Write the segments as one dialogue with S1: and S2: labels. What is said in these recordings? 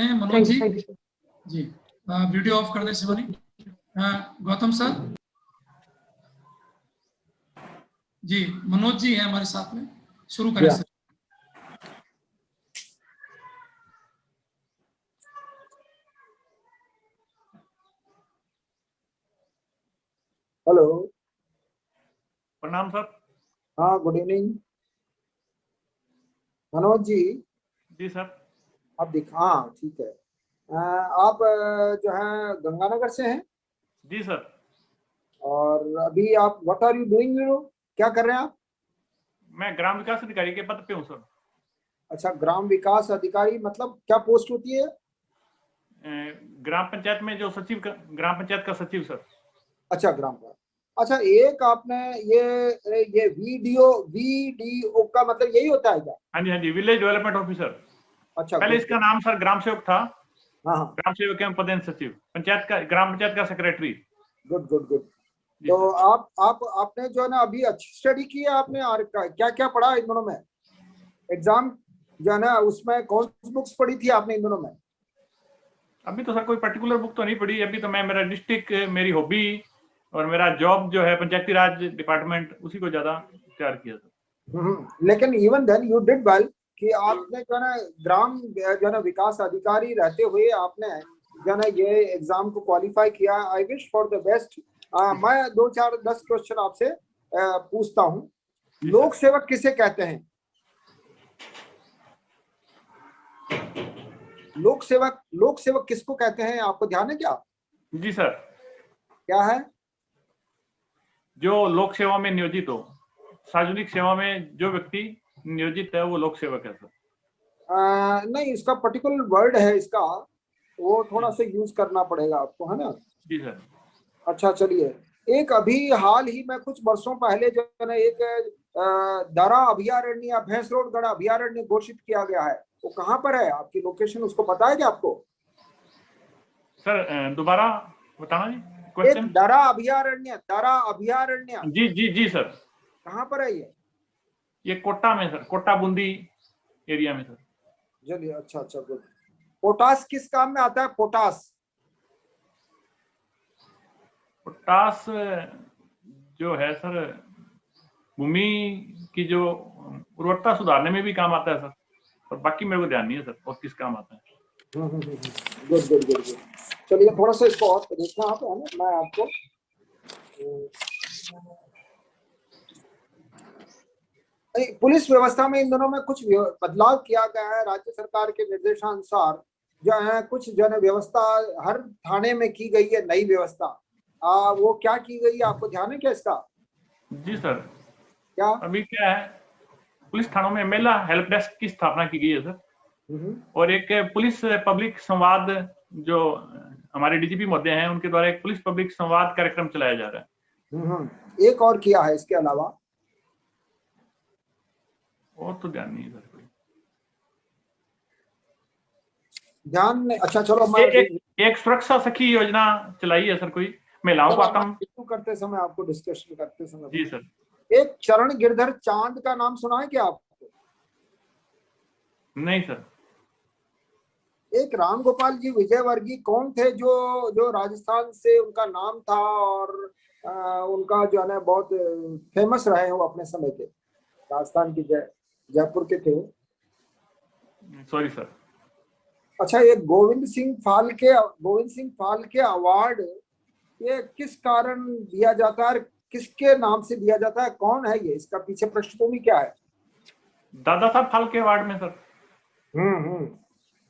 S1: हैं मनोज जी। जी video of कर दें शिवानी। गौतम सर जी, मनोज जी हैं हमारे साथ में, शुरू करें सर।
S2: हेलो,
S3: प्रणाम सर।
S2: हाँ गुड इवनिंग मनोज जी।
S3: जी सर।
S2: आप हाँ ठीक है। आप जो है गंगानगर से हैं?
S3: जी सर।
S2: और अभी आप व्हाट आर यू डूइंग, क्या कर रहे हैं आप?
S3: मैं ग्राम विकास अधिकारी के पद पे हूँ सर।
S2: अच्छा, ग्राम विकास अधिकारी मतलब क्या पोस्ट होती है?
S3: ग्राम पंचायत में जो सचिव ग्राम पंचायत का सचिव सर।
S2: अच्छा, ग्राम का। अच्छा, एक आपने ये वीडीओ का मतलब यही होता है क्या?
S3: हाँ जी, विलेज डेवलपमेंट ऑफिसर।
S2: अच्छा,
S3: पहले इसका नाम सर ग्राम सेवक था।
S2: हाँ,
S3: ग्राम सेवक एवं पदेन सचिव, पंचायत का, ग्राम पंचायत का सेक्रेटरी।
S2: Good good good. तो आपने जो है ना अभी अच्छी स्टडी की है आपने, और क्या क्या पढ़ा इन दोनों में? एग्जाम जो है ना उसमें कौन सी बुक्स पढ़ी थी आपने इन दोनों में?
S3: अभी तो सर कोई पर्टिकुलर बुक तो नहीं पढ़ी। अभी तो मैं मेरा डिस्ट्रिक्ट, मेरी हॉबी और मेरा जॉब जो है पंचायती राज डिपार्टमेंट, उसी को ज्यादा तैयार किया सर।
S2: लेकिन even then you did well कि आपने जो है ना ग्राम जो है ना विकास अधिकारी रहते हुए आपने जो है ना ये एग्जाम को क्वालिफाई किया। आई विश फॉर द बेस्ट। मैं 2 4 10 क्वेश्चन आपसे पूछता हूँ। लोक सेवक किसे कहते हैं? लोक सेवक किसको कहते हैं, आपको ध्यान है क्या?
S3: जी सर।
S2: क्या है?
S3: जो लोक सेवा में नियोजित हो, सार्वजनिक सेवा में जो व्यक्ति नियोजित है वो लोक सेवक है सर।
S2: नहीं, इसका पर्टिकुलर वर्ड है इसका, वो थोड़ा सा यूज करना पड़ेगा आपको, है ना?
S3: जी सर।
S2: अच्छा चलिए, एक अभी हाल ही में कुछ वर्षों पहले जो है ना एक दारा अभयारण्य, भैंसरोड अभयारण्य घोषित किया गया है, वो कहाँ पर है? आपकी लोकेशन उसको पता है क्या आपको?
S3: सर दोबारा बताना जी
S2: एक
S3: क्वेश्चन।
S2: दारा अभयारण्य
S3: जी जी जी सर।
S2: कहाँ पर है
S3: ये कोटा में सर, कोटा बूंदी एरिया में सर।
S2: चलिए, अच्छा अच्छा गुड। पोटास किस काम में आता है? पोटास
S3: पोटास जो है सर, भूमि की जो उर्वरता सुधारने में भी काम आता है सर, और बाकी मेरे को ध्यान नहीं है सर और किस काम आता है।
S2: Good good good good. चलिए थोड़ा सा इसको और देखना आप, है ना? मैं आपको पुलिस व्यवस्था में इन दोनों में कुछ बदलाव किया गया है राज्य सरकार के निर्देशानुसार। जो है कुछ जो है व्यवस्था हर थाने में की गई है, नई व्यवस्था। वो क्या की गई है, आपको ध्यान है क्या इसका?
S3: जी सर।
S2: क्या?
S3: अभी क्या है, पुलिस थानों में महिला हेल्प डेस्क की स्थापना की गई है सर, और एक पुलिस पब्लिक संवाद, जो हमारे डीजीपी महोदय हैं उनके द्वारा एक पुलिस पब्लिक संवाद कार्यक्रम चलाया जा रहा है।
S2: एक और किया है इसके अलावा?
S3: और तो ध्यान नहीं है सर कोई।
S2: ध्यान नहीं? अच्छा चलो, मैं
S3: एक सुरक्षा सखी योजना चलाई है सर कोई, महिलाओं को आत्म
S2: करते समय आपको डिस्कशन करते समय।
S3: जी सर।
S2: एक चरण गिरधर चांद का नाम सुना है क्या आपको?
S3: नहीं सर।
S2: एक राम गोपाल जी विजयवर्गीय कौन थे जो राजस्थान से उनका नाम था, और उनका जो है ना बहुत फेमस रहे हो अपने समय के, राजस्थान की जयपुर के थे।
S3: Sorry sir.
S2: अच्छा, ये गोविंद सिंह फाल्के अवार्ड ये किस कारण दिया जाता है, किसके नाम से दिया जाता है, कौन है ये, इसका पीछे पृष्ठभूमि क्या है?
S3: दादा साहब फाल्के अवार्ड में सर।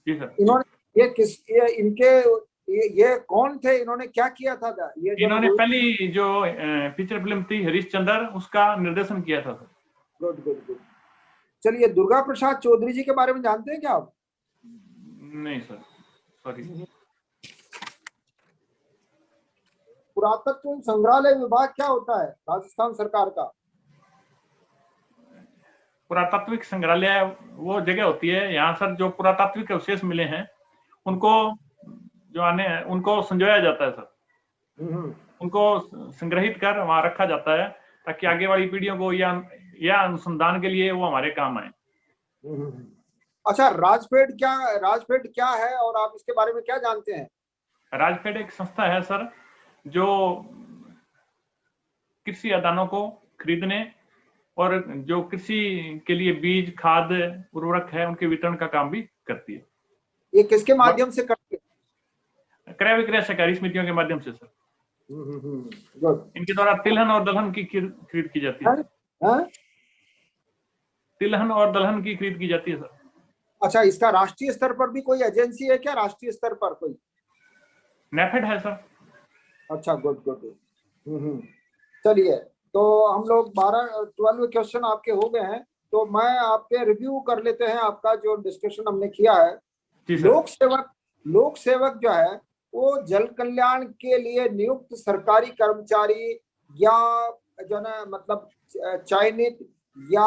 S3: जी सर।
S2: ये कौन थे, इन्होंने क्या किया था? ये
S3: इन्होंने पहली जो फीचर फिल्म थी हरिश्चंद्र, उसका निर्देशन किया था सर।
S2: Good good good. चलिए, दुर्गा प्रसाद चौधरी जी के बारे में जानते हैं क्या आप?
S3: नहीं सर, सॉरी।
S2: पुरातत्व संग्रहालय विभाग क्या होता है राजस्थान सरकार का?
S3: पुरातात्विक संग्रहालय वो जगह होती है यहाँ सर जो पुरातात्विक अवशेष मिले हैं उनको जो आने हैं उनको संजोया जाता है सर। उनको संग्रहित कर वहां रखा जाता है ताकि आगे वाली पीढ़ियों को या अनुसंधान के लिए वो हमारे काम आए।
S2: अच्छा, राजफेड क्या है और आप इसके बारे में क्या जानते हैं?
S3: राजफेड एक संस्था है सर, जो कृषि आदानों को खरीदने और जो कृषि के लिए बीज, खाद, उर्वरक है, उनके वितरण का काम भी करती है।
S2: ये किसके माध्यम से करती है?
S3: क्रय विक्रय सहकारी समितियों के माध्यम से सर।
S2: गुड।
S3: इनके द्वारा तिलहन और दलहन की खरीद की जाती है। तिलहन और दलहन की खरीद की जाती है सर।
S2: अच्छा, इसका राष्ट्रीय स्तर पर भी कोई एजेंसी है क्या? राष्ट्रीय स्तर पर कोई?
S3: नेफेड है सर।
S2: अच्छा, गुड गुड। चलिए, तो हम लोग 12 क्वेश्चन आपके हो गए हैं, तो मैं आपके रिव्यू कर लेते हैं आपका जो डिस्कशन हमने किया है। लोक सेवक जो है वो जल कल्याण के लिए नियुक्त सरकारी कर्मचारी या जो है मतलब चयनित या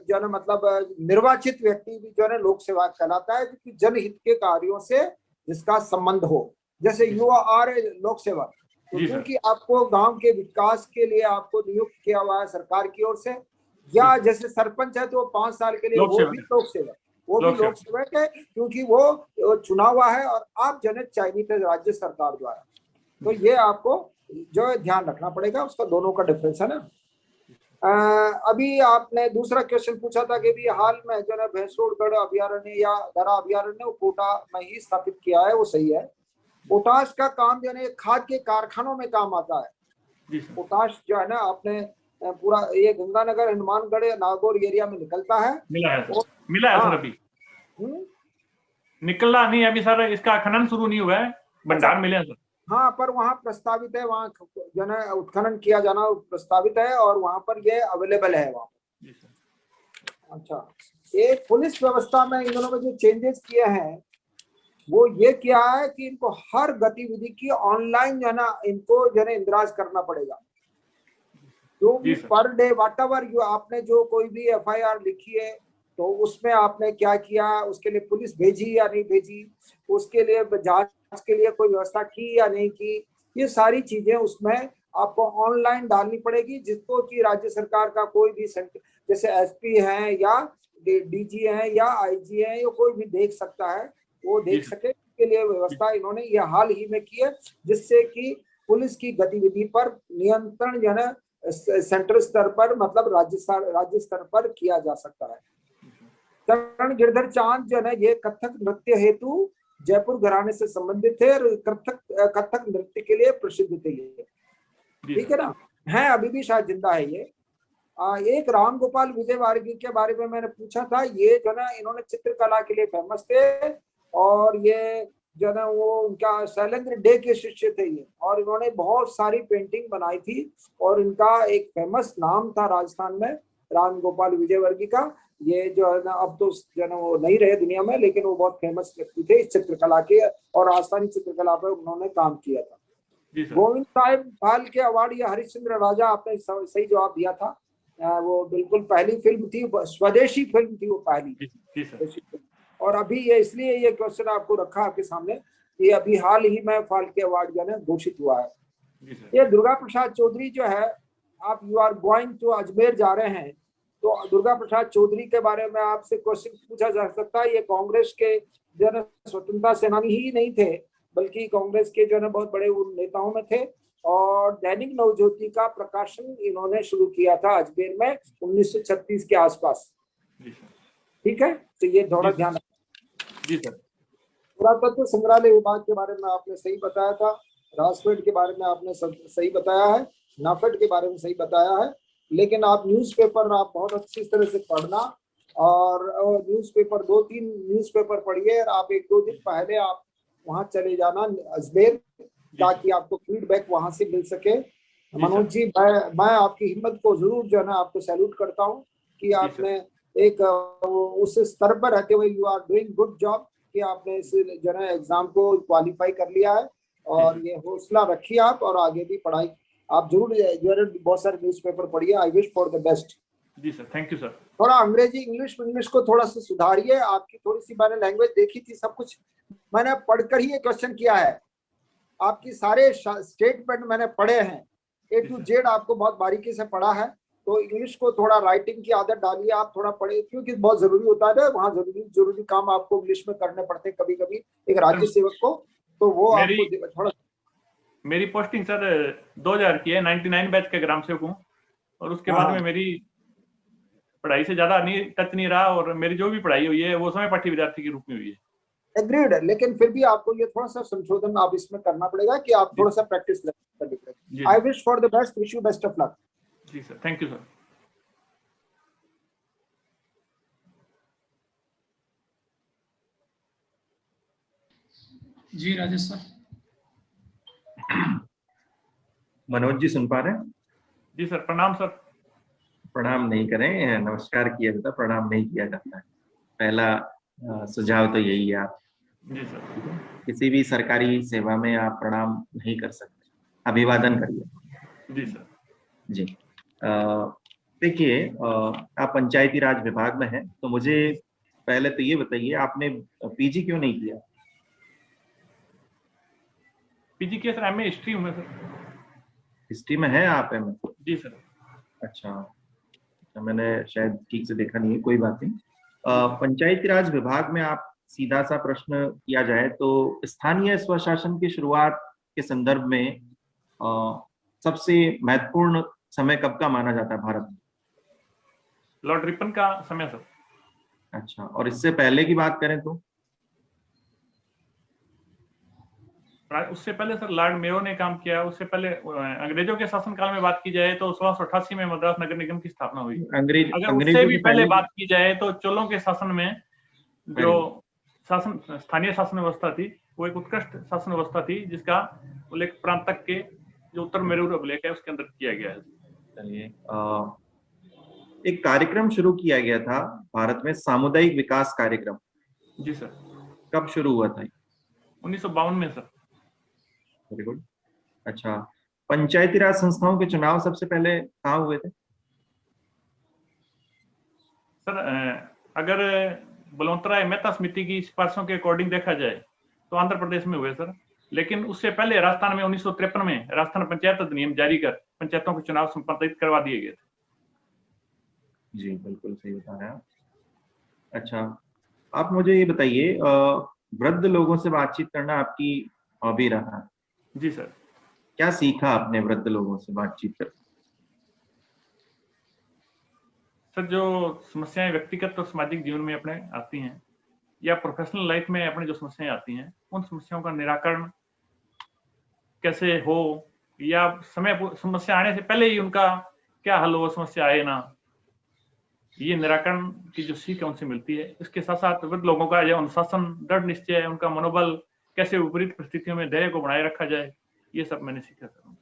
S2: जो है मतलब निर्वाचित व्यक्ति भी जो है लोक सेवक कहलाता है, क्योंकि जनहित के कार्यों से जिसका संबंध हो। जैसे यू आर लोक सेवक, तो क्योंकि आपको गांव के विकास के लिए आपको नियुक्त किया हुआ है सरकार की ओर से, या जैसे सरपंच है तो 5 साल के लिए वो भी लोक सेवक है, क्योंकि वो चुना हुआ है और आप जन चयनित है राज्य सरकार द्वारा। तो ये आपको जो है ध्यान रखना पड़ेगा, उसका दोनों का डिफरेंस है ना। अभी आपने दूसरा क्वेश्चन पूछा था कि भी हाल में जो है भैंसोड़गढ़ अभ्यारण्य या दरा अभ्यारण्य कोटा में ही स्थापित किया है, वो सही है। पोटाश का काम जो है खाद के कारखानों में काम आता है। पोटाश जो है ना आपने पूरा ये गंगानगर, हनुमानगढ़, नागौर एरिया में निकलता है।
S3: मिला है सर अभी निकला नहीं अभी सर, इसका खनन शुरू नहीं हुआ है, भंडार मिले हैं सर। हाँ,
S2: पर वहाँ प्रस्तावित है, वहाँ जो है उत्खनन किया जाना प्रस्तावित है और वहाँ पर ये अवेलेबल है वहाँ। अच्छा, एक पुलिस व्यवस्था में इन दोनों में जो चेंजेस किए हैं वो ये किया है कि इनको हर गतिविधि की ऑनलाइन जो है ना इनको जो है इंद्राज करना पड़ेगा। जो भी पर डे वाट एवर आपने जो कोई भी FIR लिखी है तो उसमें आपने क्या किया, उसके लिए पुलिस भेजी या नहीं भेजी, उसके लिए जांच के लिए कोई व्यवस्था की या नहीं की, ये सारी चीजें उसमें आपको ऑनलाइन डालनी पड़ेगी, जिसको कि राज्य सरकार का कोई भी जैसे SP है या DG है या IG है, ये कोई भी देख सकता है, वो देख सके, इसके लिए व्यवस्था इन्होंने ये हाल ही में की है, जिससे कि पुलिस की गतिविधि पर नियंत्रण जो है सेंट्रल स्तर पर मतलब राज्य स्तर पर किया जा सकता है। चरण गिरधर चांद जो है ये कथक नृत्य हेतु जयपुर घराने से संबंधित थे और कथक नृत्य के लिए प्रसिद्ध थे ये, ठीक है ना, है अभी भी शायद जिंदा है ये। एक राम गोपाल विजयवर्गीय के बारे में मैंने पूछा था, ये जो ना इन्होंने चित्रकला के लिए फेमस थे और ये जो ना वो उनका शैलेंद्र डे के शिष्य थे ये, और इन्होंने बहुत सारी पेंटिंग बनाई थी और इनका एक फेमस नाम था राजस्थान में राम गोपाल विजयवर्गीय का। ये जो है ना अब तो जो है वो नहीं रहे दुनिया में, लेकिन वो बहुत फेमस व्यक्ति थे इस चित्रकला के और राजस्थानी चित्रकला पर उन्होंने काम किया था। गोविंद साहिब फाल के अवार्ड या हरिश्चंद्र राजा, आपने सही जवाब दिया था। वो बिल्कुल पहली फिल्म थी, स्वदेशी फिल्म थी वो पहली। और अभी ये इसलिए ये क्वेश्चन आपको रखा आपके सामने, ये अभी हाल ही में फाल के अवार्ड जो है घोषित हुआ है। ये दुर्गा प्रसाद चौधरी जो है, आप you are going to Ajmer जा रहे हैं, तो दुर्गा प्रसाद चौधरी के बारे में आपसे क्वेश्चन पूछा जा सकता है। ये कांग्रेस के जो है स्वतंत्रता सेनानी ही नहीं थे, बल्कि कांग्रेस के जो है बहुत बड़े नेताओं में थे और दैनिक नवज्योति का प्रकाशन इन्होंने शुरू किया था अजमेर में 1936 के आसपास, ठीक है, तो ये थोड़ा ध्यान
S3: जी सर।
S2: पुरातत्व संग्रहालय विभाग के बारे में आपने सही बताया था, राजफेड के बारे में आपने सही बताया है, नाफेड के बारे में सही बताया है, लेकिन आप न्यूज़पेपर आप बहुत अच्छी तरह से पढ़ना और न्यूज़पेपर 2-3 न्यूज़पेपर पढ़िए और आप 1-2 दिन पहले आप वहां चले जाना अजमेर, ताकि आपको फीडबैक वहां से मिल सके। मनोज जी, मैं आपकी हिम्मत को जरूर जो है ना आपको सैल्यूट करता हूँ कि आपने एक उस स्तर पर रहते हुए you are doing good job कि आपने इस जो है एग्जाम को क्वालिफाई कर लिया है और ये हौसला रखिए आप और आगे भी पढ़ाई आप जरूर जो है बहुत सारे न्यूज़पेपर पढ़िए। I wish for the best.
S3: जी सर, थैंक यू सर।
S2: थोड़ा अंग्रेजी इंग्लिश को थोड़ा सा सुधारिए, आपकी थोड़ी सी मैंने लैंग्वेज देखी थी, सब कुछ मैंने पढ़कर ही ये क्वेश्चन किया है, आपकी सारे स्टेटमेंट मैंने पढ़े हैं A to Z आपको बहुत बारीकी से पढ़ा है, तो इंग्लिश को थोड़ा राइटिंग की आदत डालिए, आप थोड़ा पढ़े, क्योंकि बहुत जरूरी होता है ना, वहाँ जरूरी काम आपको इंग्लिश में करने पड़ते हैं कभी कभी एक राज्य सेवक को, तो वो
S3: मेरी
S2: आपको थोड़ा।
S3: मेरी पोस्टिंग सर 2000 की है, 99 बैच के ग्राम सेवक हूँ, और उसके बाद में मेरी पढ़ाई से ज्यादा नहीं टच नहीं रहा, और मेरी जो भी पढ़ाई हुई है वो समय पाठी विद्यार्थी के रूप में हुई है।
S2: एग्रीड है, लेकिन फिर भी आपको ये थोड़ा सा संशोधन आप इसमें करना पड़ेगा कि आप थोड़ा सा प्रैक्टिस करें। I wish for the best, wish you best of luck.
S3: जी सर, थैंक यू सर।
S1: जी राजेश सर।
S4: मनोज जी सुन पा रहे हैं?
S3: जी सर, प्रणाम सर।
S4: प्रणाम नहीं करें, नमस्कार किया जाता, प्रणाम नहीं किया जाता है। पहला सुझाव तो यही है, आप
S3: जी सर
S4: किसी भी सरकारी सेवा में आप प्रणाम नहीं कर सकते, अभिवादन करिए।
S3: जी सर।
S4: जी देखिए, आप पंचायती राज विभाग में हैं, तो मुझे पहले तो ये बताइए, आपने पीजी क्यों नहीं किया?
S3: पीजी किया सर, एमए हिस्ट्री हूँ मैं सर।
S4: हिस्ट्री में है आप एम?
S3: जी सर।
S4: अच्छा, मैंने शायद ठीक से देखा नहीं है, कोई बात नहीं। पंचायती राज विभाग में आप, सीधा सा प्रश्न किया जाए तो, स्थानीय स्वशासन की शुरुआत के संदर्भ में सबसे महत्वपूर्ण समय कब का माना जाता है भारत में?
S3: लॉर्ड रिपन का समय सर।
S4: अच्छा, और इससे पहले की बात करें तो?
S3: उससे पहले सर लॉर्ड मेयो ने काम किया। उससे पहले अंग्रेजों के शासनकाल में बात की जाए तो 1688 में मद्रास नगर निगम की स्थापना हुई। अगर उससे भी पहले बात की जाए तो चोलों के शासन में जो शासन, स्थानीय शासन व्यवस्था थी, वो एक उत्कृष्ट शासन व्यवस्था थी, जिसका उल्लेख प्रांत तक के जो उत्तर मेरूर अभिलेख है उसके अंदर किया गया है।
S4: चलिए, एक कार्यक्रम शुरू किया गया था भारत में, सामुदायिक विकास कार्यक्रम।
S3: जी सर।
S4: कब शुरू हुआ था?
S3: 1952 में सर।
S4: Very good. अच्छा, पंचायती राज संस्थाओं के चुनाव सबसे पहले कहाँ हुए थे?
S3: सर अगर बलवंतराय मेहता समिति की सिफारिशों के अकॉर्डिंग देखा जाए तो आंध्र प्रदेश में हुए सर, लेकिन उससे पहले राजस्थान में 1953 में राजस्थान पंचायत अधिनियम जारी कर पंचायतों के चुनाव संपादित करवा दिए गए थे।
S4: जी बिल्कुल सही बताया। अच्छा, आप मुझे ये बताइए, वृद्ध लोगों से बातचीत करना आपकी हॉबी रहा है?
S3: जी सर।
S4: क्या सीखा आपने वृद्ध लोगों से बातचीत कर?
S3: सर जो समस्याएं व्यक्तिगत और सामाजिक जीवन में अपने आती हैं या प्रोफेशनल लाइफ में अपने जो समस्याएं आती हैं, उन समस्याओं का निराकरण कैसे हो, या समय समस्या आने से पहले ही उनका क्या हल हो, समस्या आए ना, ये निराकरण की जो सीख है उनसे मिलती है। इसके साथ साथ वृद्ध लोगों का जो अनुशासन, दृढ़ निश्चय, उनका मनोबल, कैसे विपरीत परिस्थितियों में धैर्य को बनाए रखा जाए, ये सब मैंने सीखा सर।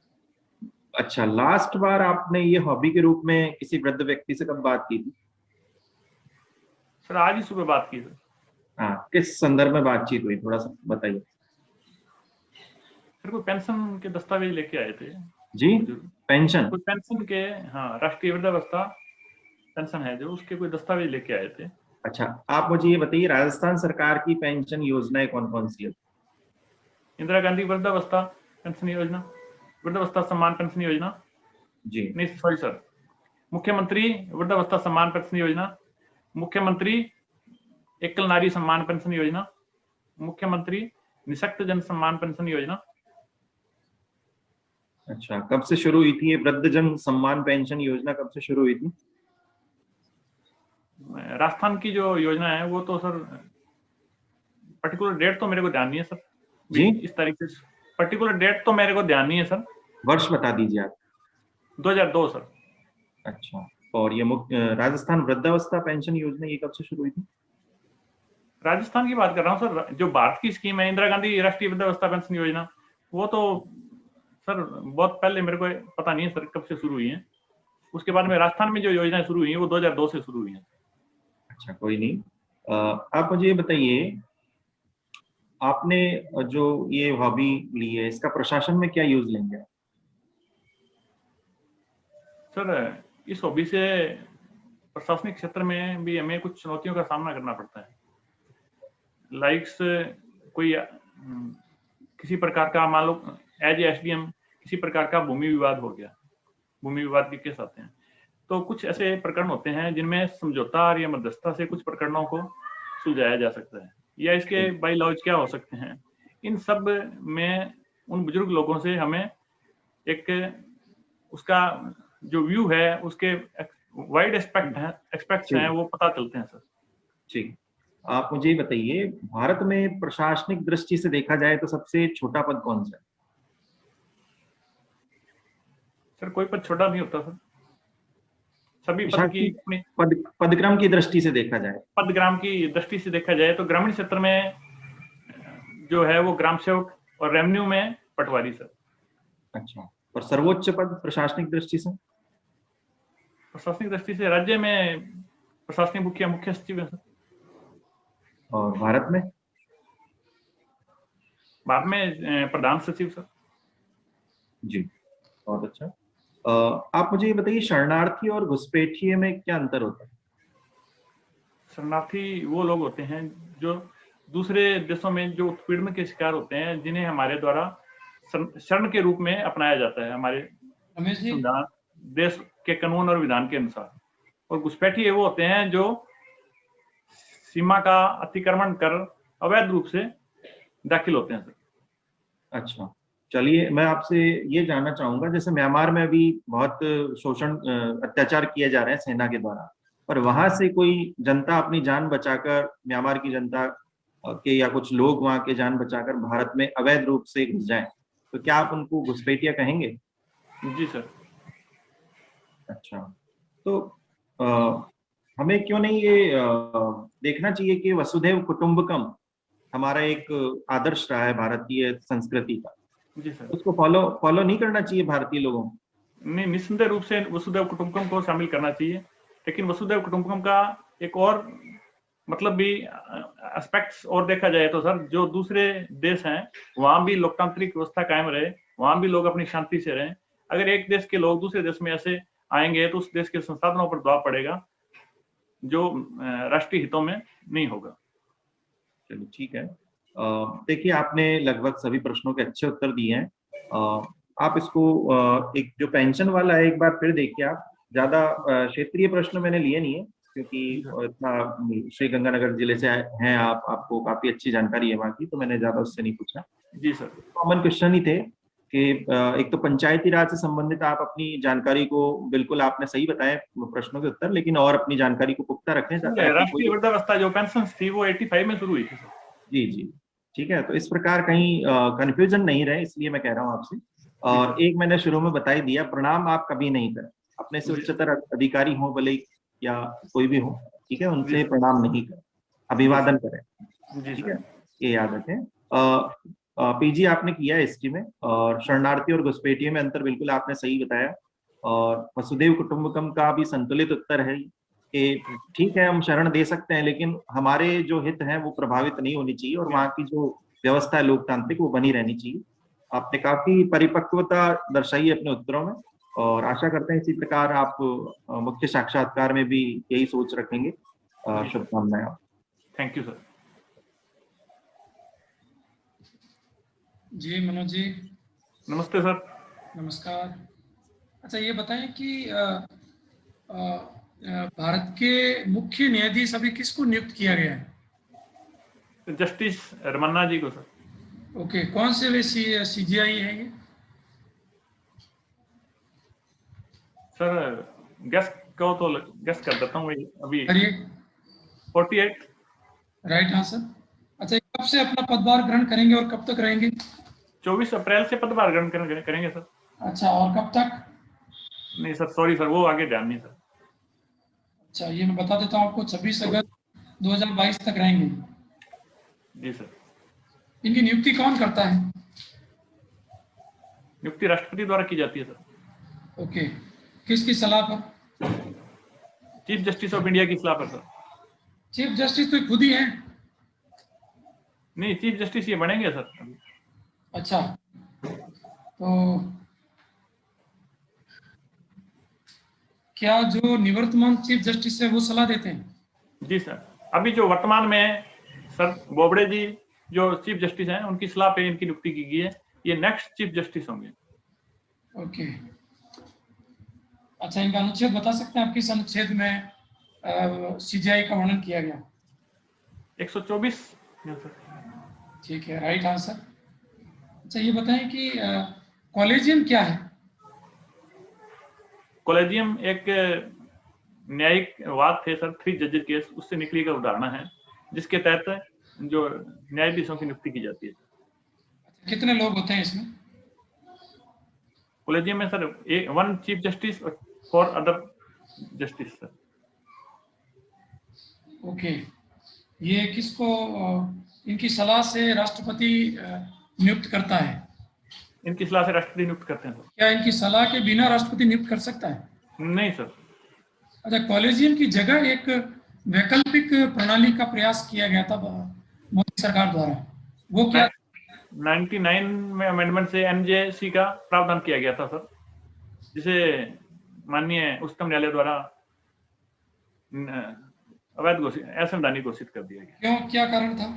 S4: अच्छा, लास्ट बार आपने ये हॉबी के रूप में किसी वृद्ध व्यक्ति से कब बात की थी?
S3: सर आज ही सुबह बात की सर।
S4: हाँ, किस संदर्भ में बातचीत हुई, थोड़ा सा बताइए।
S3: सर कोई पेंशन के दस्तावेज लेके आए थे।
S4: जी, पेंशन?
S3: कोई पेंशन के, हाँ, राष्ट्रीय वृद्धावस्था पेंशन है जो, उसके कोई दस्तावेज लेके आए थे।
S4: अच्छा, आप मुझे ये बताइए, राजस्थान सरकार की पेंशन योजनाएं कौन कौन सी है?
S3: इंदिरा गांधी वृद्धावस्था पेंशन योजना, वृद्धावस्था सम्मान पेंशन योजना,
S4: जी
S3: नहीं सॉरी सर, मुख्यमंत्री वृद्धावस्था सम्मान पेंशन योजना, मुख्यमंत्री एकल नारी सम्मान पेंशन योजना, मुख्यमंत्री निःशक्त जन सम्मान पेंशन योजना।
S4: अच्छा, कब से शुरू हुई थी ये वृद्धजन सम्मान पेंशन योजना, कब से शुरू हुई थी?
S3: राजस्थान की जो योजना है वो तो सर पर्टिकुलर डेट तो मेरे को ध्यान नहीं है सर।
S4: जी,
S3: इस तरीके से पर्टिकुलर डेट तो मेरे को ध्यान नहीं है सर।
S4: वर्ष बता दीजिए आप।
S3: 2002 सर।
S4: अच्छा, और ये राजस्थान वृद्धावस्था पेंशन योजना ये कब से शुरू हुई थी?
S3: राजस्थान की बात कर रहा हूँ सर। जो भारत की स्कीम है इंदिरा गांधी राष्ट्रीय वृद्धावस्था पेंशन योजना, वो तो सर बहुत पहले, मेरे को पता नहीं है सर कब से शुरू हुई है। उसके बाद में राजस्थान में जो योजना शुरू हुई है वो 2002 से शुरू हुई है।
S4: अच्छा, कोई नहीं। आप मुझे ये बताइए, आपने जो ये हॉबी ली है, इसका प्रशासन में क्या यूज लेंगे?
S3: सर इस हॉबी से प्रशासनिक क्षेत्र में भी हमें कुछ चुनौतियों का सामना करना पड़ता है। लाइक्स कोई किसी प्रकार का, मान लो एज एसडीएम किसी प्रकार का भूमि विवाद हो गया, भूमि विवाद के केस आते हैं, तो कुछ ऐसे प्रकरण होते हैं जिनमें समझौता या मध्यस्थता से कुछ प्रकरणों को सुलझाया जा सकता है, या इसके बाई लॉज क्या हो सकते हैं। इन सब में उन बुजुर्ग लोगों से हमें एक उसका जो व्यू है, उसके वाइड एस्पेक्ट्स हैं, वो पता चलते हैं सर।
S4: ठीक, आप मुझे बताइए, भारत में प्रशासनिक दृष्टि से देखा जाए तो सबसे छोटा पद कौन सा है?
S3: सर कोई पद छोटा नहीं होता सर, सभी पद की अपनी
S4: पदक्रम की दृष्टि से देखा जाए,
S3: पदग्राम की दृष्टि से देखा जाए तो ग्रामीण क्षेत्र में जो है वो ग्राम सेवक और रेवेन्यू में पटवारी सर।
S4: अच्छा, और सर्वोच्च पद प्रशासनिक दृष्टि से?
S3: प्रशासनिक दृष्टि से राज्य में प्रशासनिक मुखिया मुख्य सचिव है सर।
S4: और भारत में?
S3: भारत में प्रधान सचिव सर।
S4: जी, बहुत अच्छा। आप मुझे ये बताइए, शरणार्थी और घुसपैठिए में क्या अंतर होता है?
S3: शरणार्थी वो लोग होते हैं जो दूसरे देशों में जो उत्पीड़न के शिकार होते हैं, जिन्हें हमारे द्वारा शरण के रूप में अपनाया जाता है हमारे संविधान, देश के कानून और विधान के अनुसार। और घुसपैठिए वो होते हैं जो सीमा का अतिक्रमण कर अवैध रूप से दाखिल होते हैं सर।
S4: अच्छा, चलिए, मैं आपसे ये जानना चाहूंगा, जैसे म्यांमार में अभी बहुत शोषण अत्याचार किए जा रहे हैं सेना के द्वारा, पर वहां से कोई जनता अपनी जान बचाकर, म्यांमार की जनता के या कुछ लोग वहां के जान बचाकर भारत में अवैध रूप से घुस जाएं, तो क्या आप उनको घुसपैठिया कहेंगे?
S3: जी सर।
S4: अच्छा, तो हमें क्यों नहीं ये देखना चाहिए कि वसुधैव कुटुंबकम हमारा एक आदर्श रहा है भारतीय संस्कृति का?
S3: जी सर।
S4: उसको फॉलो नहीं करना चाहिए भारतीय लोगों को?
S3: नहीं, निस्संदेह रूप से वसुधैव कुटुंबकम को शामिल करना चाहिए, लेकिन वसुधैव कुटुंबकम का एक और मतलब भी एस्पेक्ट्स और देखा जाए तो सर, जो दूसरे देश हैं वहां भी लोकतांत्रिक व्यवस्था कायम रहे, वहां भी लोग अपनी शांति से रहें। अगर एक देश के लोग दूसरे देश में ऐसे आएंगे तो उस देश के संसाधनों पर दबाव पड़ेगा जो राष्ट्रीय हितों में नहीं होगा।
S4: चलिए, ठीक है। देखिए, आपने लगभग सभी प्रश्नों के अच्छे उत्तर दिए हैं। आप इसको एक जो पेंशन वाला है, एक बार फिर देखिए। आप ज्यादा क्षेत्रीय प्रश्न मैंने लिए नहीं है, क्योंकि इतना श्री गंगानगर जिले से हैं आप, आपको काफी अच्छी जानकारी है वहाँ की, तो मैंने ज्यादा उससे नहीं पूछा।
S3: जी सर।
S4: कॉमन क्वेश्चन ही थे कि एक तो पंचायती राज से संबंधित आप अपनी जानकारी को बिल्कुल आपने सही बताए प्रश्नों के उत्तर, लेकिन और अपनी जानकारी को पुख्ता रखें।
S3: राष्ट्रीय वृद्धावस्था जो पेंशन थी वो 85 में शुरू हुई थी सर।
S4: जी जी, ठीक है। तो इस प्रकार कहीं कंफ्यूजन नहीं रहे, इसलिए मैं कह रहा हूँ आपसे। और एक मैंने शुरू में बता ही दिया, प्रणाम आप कभी नहीं करें अपने से उच्चतर अधिकारी हो भले या कोई भी हो, ठीक है, उनसे प्रणाम नहीं करें, अभिवादन करें, ठीक है, ये याद रखें। पीजी आपने किया है हिस्ट्री में, और शरणार्थी और घुसपैठिए में अंतर बिल्कुल आपने सही बताया। और वसुधैव कुटुंबकम का भी संतुलित उत्तर है कि ठीक है, हम शरण दे सकते हैं, लेकिन हमारे जो हित हैं वो प्रभावित नहीं होनी चाहिए, और वहाँ की जो व्यवस्था है लोकतांत्रिक वो बनी रहनी चाहिए। आपने काफी परिपक्वता दर्शाई अपने उत्तरों में, और आशा करते हैं इसी प्रकार आप मुख्य साक्षात्कार में भी यही सोच रखेंगे। शुभकामनाएं।
S3: Thank you sir.
S1: जी मनोज जी।
S3: नमस्ते सर।
S1: नमस्कार। अच्छा, ये बताएं कि भारत के मुख्य न्यायाधीश अभी किसको नियुक्त किया गया है?
S3: जस्टिस रमन्ना जी को सर।
S1: ओके, कौन से वे सीजीआई है ये?
S3: सर गेस कहो तो गेस कर देता हूँ अभी।
S1: 48 राइट आंसर। अच्छा, कब से अपना पदभार ग्रहण करेंगे और कब तक रहेंगे?
S3: 24 अप्रैल से पदभार ग्रहण करेंगे सर।
S1: अच्छा, और कब तक?
S3: नहीं सर, सॉरी सर, वो आगे ध्यान नहीं सर।
S1: अच्छा, ये मैं बता देता हूँ आपको, 26 अगस्त 2022 तक रहेंगे।
S3: जी सर।
S1: इनकी नियुक्ति कौन करता है?
S3: नियुक्ति राष्ट्रपति द्वारा की जाती है सर।
S1: ओके, किसकी सलाह पर?
S3: चीफ जस्टिस ऑफ इंडिया की सलाह पर सर।
S1: चीफ जस्टिस तो खुद ही है।
S3: नहीं, चीफ जस्टिस ये बनेंगे सर।
S1: अच्छा, तो क्या जो निवर्तमान चीफ जस्टिस है वो सलाह देते हैं?
S3: जी सर, अभी जो वर्तमान में सर बोबड़े जी जो चीफ जस्टिस हैं उनकी सलाह पे इनकी नियुक्ति की गई है। ये नेक्स्ट चीफ जस्टिस होंगे।
S1: ओके, अच्छा, इनका अनुच्छेद बता सकते हैं आप किस अनुच्छेद में सीजीआई का वर्णन किया गया?
S3: 124।
S1: ठीक है, राइट आंसर। अच्छा, ये बताएं कि कॉलेजियम क्या है?
S3: कॉलेजियम एक न्यायिक वाद थे सर, 3 जजेस केस, उससे निकली का उदाहरण है जिसके तहत जो न्यायाधीशों की नियुक्ति की जाती है।
S1: कितने लोग होते हैं इसमें?
S3: कॉलेजियम में सर 1 चीफ जस्टिस और 4 अदर जस्टिस सर।
S1: ओके, ये किसको इनकी सलाह से राष्ट्रपति नियुक्त करता है?
S3: इनकी सलाह से राष्ट्रपति नियुक्त करते हैं सर।
S1: क्या इनकी सलाह के बिना राष्ट्रपति नियुक्त कर सकता है?
S3: नहीं सर।
S1: अच्छा, कॉलेजियम की जगह एक वैकल्पिक प्रणाली का प्रयास किया गया था मोदी सरकार द्वारा, वो क्या?
S3: 99 में अमेंडमेंट से एनजेसी का प्रावधान किया गया था सर, जिसे माननीय उच्चतम न्यायालय द्वारा अवैध घोषित, असंवैधानिक घोषित कर दिया गया।
S1: क्यों, क्या कारण था?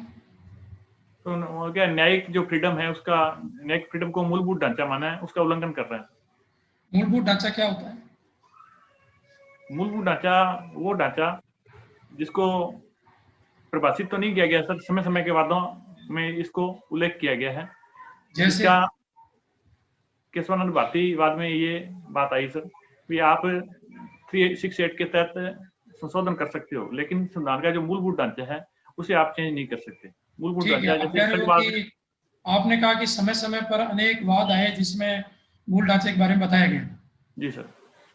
S3: तो क्या न्यायिक जो फ्रीडम है, उसका न्यायिक फ्रीडम को मूलभूत ढांचा माना है, उसका उल्लंघन कर रहे हैं।
S1: मूलभूत ढांचा क्या होता है?
S3: मूलभूत ढांचा वो ढांचा जिसको परिभाषित तो नहीं किया गया सर, समय समय के वादों में इसको उल्लेख किया गया है।
S1: जैसे
S3: केशवानंद भारती वाद में ये बात आई सर कि आप 368 के तहत संशोधन कर सकते हो, लेकिन संविधान का जो मूलभूत ढांचा है उसे आप चेंज नहीं कर सकते। मूलभूत ढांचा जैसे
S1: आपने कहा कि समय समय पर अनेक वाद आए जिसमें मूल ढांचे के बारे में बताया गया।
S3: जी सर।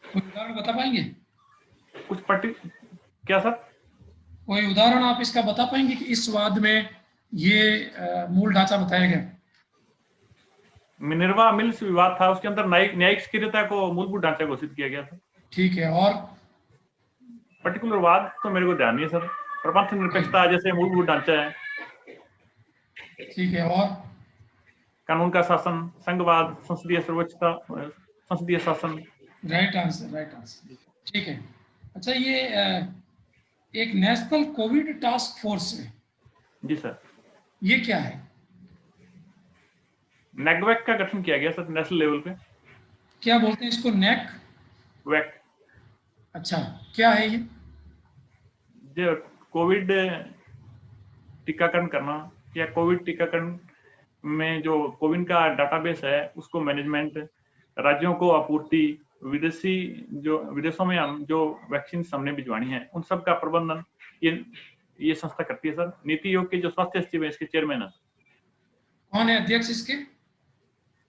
S1: कोई उदाहरण बता पाएंगे?
S3: कुछ क्या सर?
S1: कोई उदाहरण आप इसका बता पाएंगे कि इस वाद में ये मूल ढांचा बताया गया?
S3: मिनर्वा मिल्स विवाद था, उसके अंदर न्यायिक स्थिरता को मूलभूत ढांचा घोषित किया गया था।
S1: ठीक है, और
S3: पर्टिकुलर वाद तो मेरे को ध्यान नहीं है सर। प्रपंच निरपेक्षता जैसे मूलभूत ढांचा है।
S1: ठीक है, और
S3: कानून का शासन, संघवाद, संसदीय सर्वोच्चता, संसदीय शासन।
S1: Right answer, right answer. ठीक है। अच्छा, ये एक नेशनल कोविड टास्क फोर्स है।
S3: जी सर।
S1: ये क्या है?
S3: नेकवैक का गठन किया गया सर नेशनल लेवल पे।
S1: क्या बोलते हैं इसको? नेक
S3: वैक।
S1: अच्छा, क्या है ये?
S3: जो कोविड टीकाकरण करना या कोविड टीकाकरण में जो कोविन का डाटाबेस है उसको मैनेजमेंट, राज्यों को आपूर्ति, विदेशों में हम जो वैक्सीन हमने भिजवानी है उन सब का प्रबंधन ये संस्था करती है सर। नीति आयोग के जो स्वास्थ्य सचिव है इसके चेयरमैन है।
S1: कौन है अध्यक्ष इसके?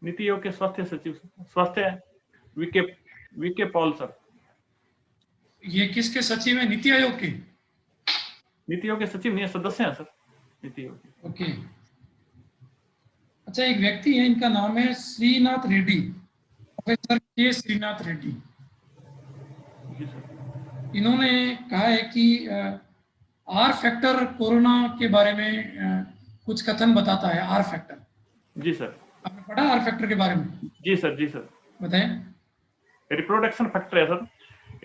S3: नीति आयोग के स्वास्थ्य सचिव वीके पॉल सर।
S1: ये किसके सचिव है? नीति आयोग के?
S3: नीति आयोग के सचिव नहीं, सदस्य हैं सर नीति आयोग के।
S1: ओके। अच्छा, एक व्यक्ति है, इनका नाम है श्रीनाथ रेड्डी, प्रोफेसर के श्रीनाथ रेड्डी। इन्होंने कहा है कि आर फैक्टर कोरोना के बारे में कुछ कथन बताता है। R factor? जी सर। आपने पढ़ा आर फैक्टर के बारे में?
S3: जी सर, जी सर।
S1: बताएं।
S3: रिप्रोडक्शन फैक्टर है सर।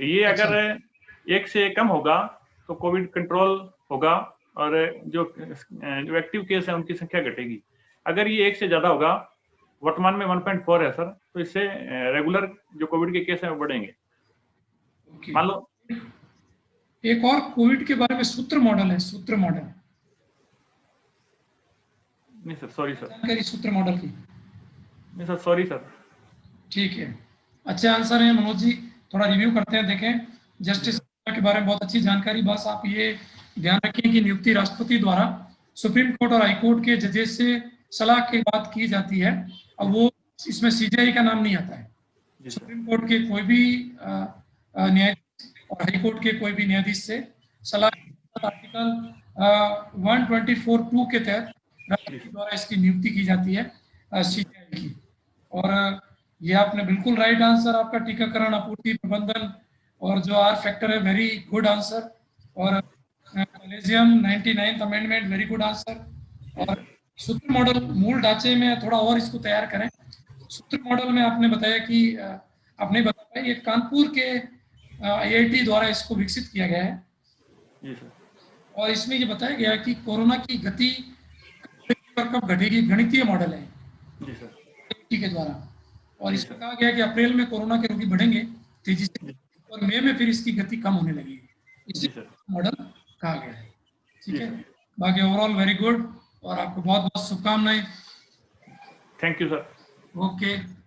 S3: ये अगर 1 से कम होगा तो कोविड कंट्रोल होगा और जो एक्टिव केस है उनकी संख्या घटेगी। अगर ये 1 से ज्यादा होगा, वर्तमान में 1.4 है सर, तो इससे रेगुलर जो कोविड के केस हैं वो बढ़ेंगे। मान लो
S1: एक और कोविड के बारे में सूत्र मॉडल है। सूत्र मॉडल
S3: नहीं सर, सॉरी सर।
S1: जानकारी सूत्र मॉडल की?
S3: नहीं सर, सॉरी सर।
S1: ठीक है, अच्छे आंसर है मनोज जी। थोड़ा रिव्यू करते हैं, देखें। जस्टिस के बारे में बहुत अच्छी जानकारी। बस आप ये ध्यान रखें कि नियुक्ति राष्ट्रपति द्वारा सुप्रीम कोर्ट और हाई कोर्ट के जजेस से सलाह की बात की जाती है। अब वो इसमें सीजीआई का नाम नहीं आता है। सुप्रीम कोर्ट के कोई भी न्यायाधीश और हाई कोर्ट के कोई भी न्यायाधीश से सलाह आर्टिकल 124(2) के तहत राष्ट्रपति द्वारा इसकी नियुक्ति की जाती है सीजीआई की। और ये आपने बिल्कुल राइट आंसर, आपका टीकाकरण, आपूर्ति, प्रबंधन और जो आर फैक्टर है, वेरी गुड आंसर। और collegium 99th amendment, very good answer. और सूत्र मॉडल, मूल ढांचे में थोड़ा और इसको तैयार करें। सूत्र मॉडल में आपने बताया कि आपने बताया ये कानपुर के IIT द्वारा इसको विकसित किया गया है।
S3: जी सर।
S1: और इसमें ये बताया गया कि कोरोना की गति कब घटेगी, गणितीय मॉडल है।
S3: जी सर।
S1: के द्वारा। और इसमें कहा गया कि अप्रैल में कोरोना के रोगी बढ़ेंगे तेजी से, और मई में फिर इसकी गति कम होने लगेगी, इसी
S3: जी सर।
S1: मॉडल कहा गया है। ठीक
S3: जी
S1: है,
S3: सर।
S1: बाकी ओवरऑल वेरी गुड, और आपको बहुत बहुत शुभकामनाएं।
S3: Thank you sir.
S1: ओके।